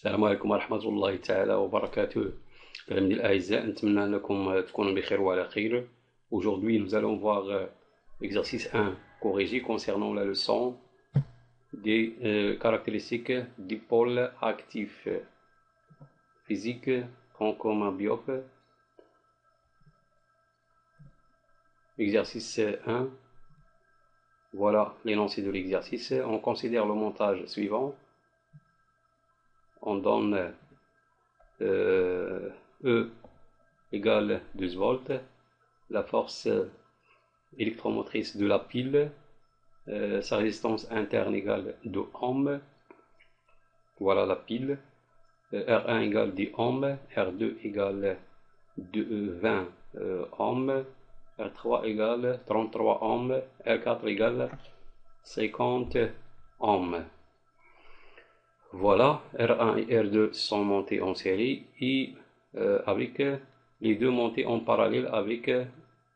السلام عليكم ورحمة الله تعالى وبركاته. تلاميذي الأعزاء، نتمنى أنكم تكونوا بخير وعلى خير. Aujourd'hui, nous allons voir l'exercice 1 corrigé concernant la leçon des caractéristiques du pôle actif physique Franco Biope. Exercice 1. Voilà l'énoncé de l'exercice. On considère le montage suivant. On donne E égale 12 volts, la force électromotrice de la pile, sa résistance interne égale 2 ohms, voilà la pile, R1 égale 10 ohms, R2 égale 20 ohms, R3 égale 33 ohms, R4 égale 50 ohms. Voilà, R1 et R2 sont montés en série et avec les deux montés en parallèle avec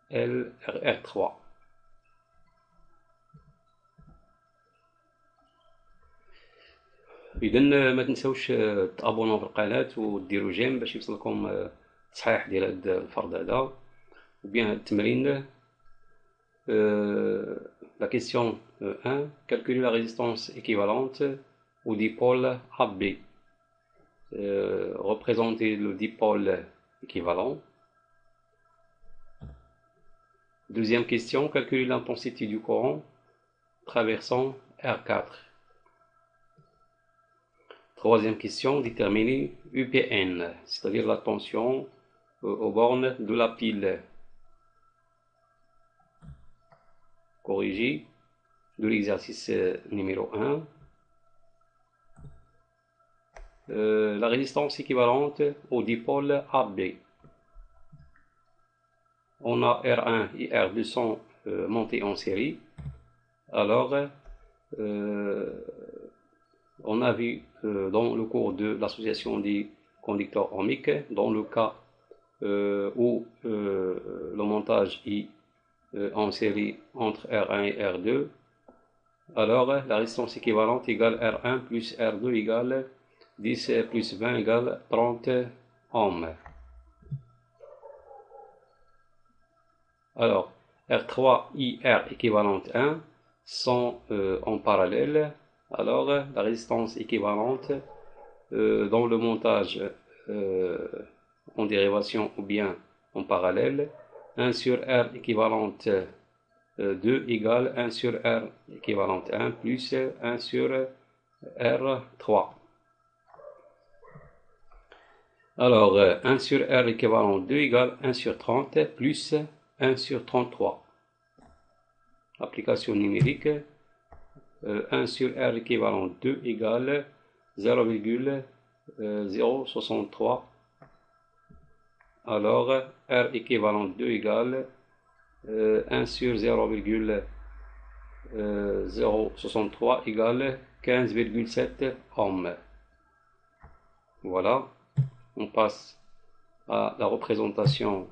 R3. إذا ما تنسوش تابوناو في القناة وديروا جيم باش يوصلكم التصحيح ديال هذا الفرض هذا وبيان هذا التمرين. La question 1, calculer la résistance équivalente au dipôle AB. Représenter le dipôle équivalent. Deuxième question, calculer l'intensité du courant traversant R4. Troisième question, déterminer UPN, c'est-à-dire la tension aux bornes de la pile. Corrigé de l'exercice numéro 1. La résistance équivalente au dipôle AB. On a R1 et R2 sont montés en série. Alors, on a vu dans le cours de l'association des conducteurs ohmiques, dans le cas où le montage est en série entre R1 et R2, alors la résistance équivalente égale R1 plus R2 égale 10 plus 20 égale 30 ohms. Alors, R3 et R équivalente 1 sont en parallèle. Alors, la résistance équivalente dans le montage en dérivation ou bien en parallèle, 1 sur R équivalente 2 égale 1 sur R équivalente 1 plus 1 sur R3. Alors, 1 sur R équivalent 2 égale 1 sur 30 plus 1 sur 33. Application numérique, 1 sur R équivalent 2 égale 0,063. Alors, R équivalent 2 égale 1 sur 0,063 égale 15,7 ohms. Voilà. On passe à la représentation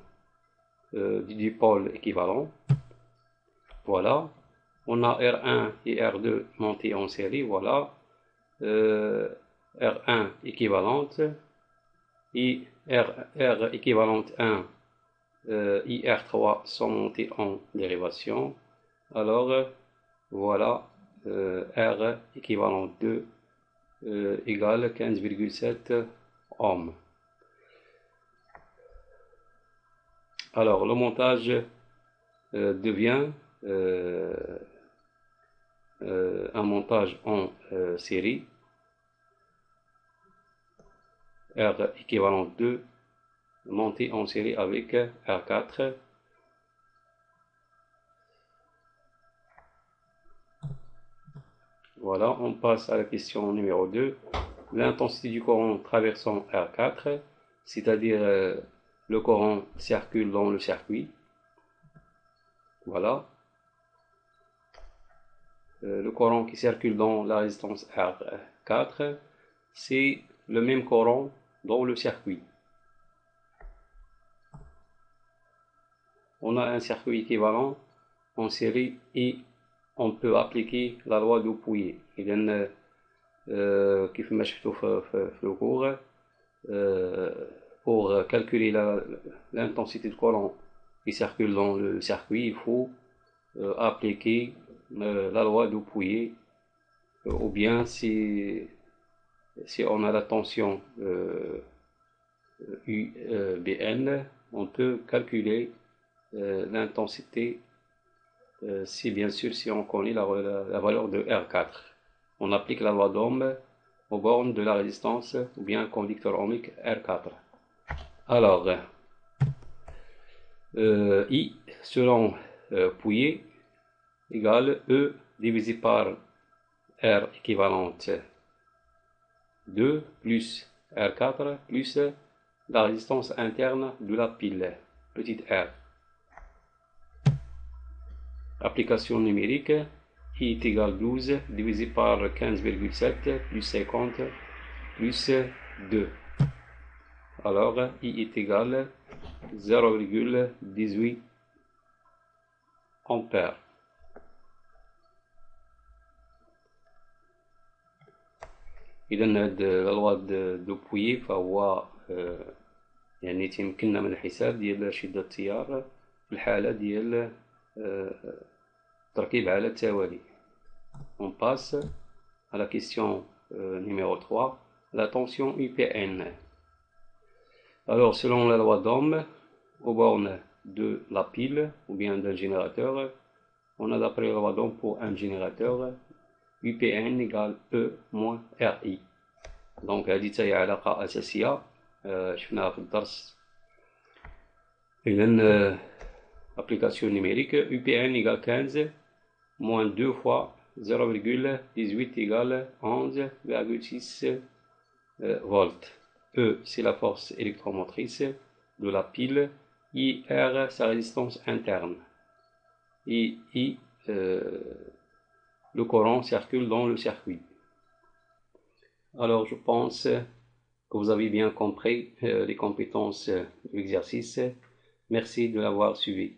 du dipôle équivalent. Voilà. On a R1 et R2 montés en série. Voilà. R1 équivalente et R équivalente 1 et R3 sont montés en dérivation. Alors, voilà. R équivalent 2 égale 15,7 ohms. Alors, le montage devient un montage en série. R équivalent 2 monté en série avec R4. Voilà, on passe à la question numéro 2. L'intensité du courant traversant R4, c'est-à-dire le courant circule dans le circuit. Voilà. Le courant qui circule dans la résistance R4, c'est le même courant dans le circuit. On a un circuit équivalent en série et on peut appliquer la loi de Pouillet. كيف ما شفتوا في الcours, pour calculer l'intensité de courant qui circule dans le circuit, il faut appliquer la loi de Pouillet, ou bien si on a la tension UBN, on peut calculer l'intensité, si bien sûr si on connaît la valeur de R4. On applique la loi d'Ohm aux bornes de la résistance ou bien conducteur ohmique R4. Alors, I selon Pouillet égale E divisé par R équivalente 2 plus R4 plus la résistance interne de la pile, petite r. Application numérique, I est égal 12 divisé par 15,7 plus 50 plus 2. Alors, I est égal 0,18 ampères. إذا la loi de Pouillet فهو يعني تيمكننا من الحساب ديال شدة التيار في الحالة ديال تركيب على التوالي. On passe à la question numéro 3, la tension UPN. Alors, selon la loi d'Ohm, aux bornes de la pile ou bien d'un générateur, on a d'après la loi d'Ohm pour un générateur UPN égale E moins RI. Donc هذه تاهي علاقة أساسية شفناها في الدرس. إذن application numérique, UPN égale 15 moins 2 fois 0,18 égale 11,6 volts. E, c'est la force électromotrice de la pile. IR, sa résistance interne. Et I, le courant circule dans le circuit. Alors, je pense que vous avez bien compris les compétences de l'exercice. Merci de l'avoir suivi.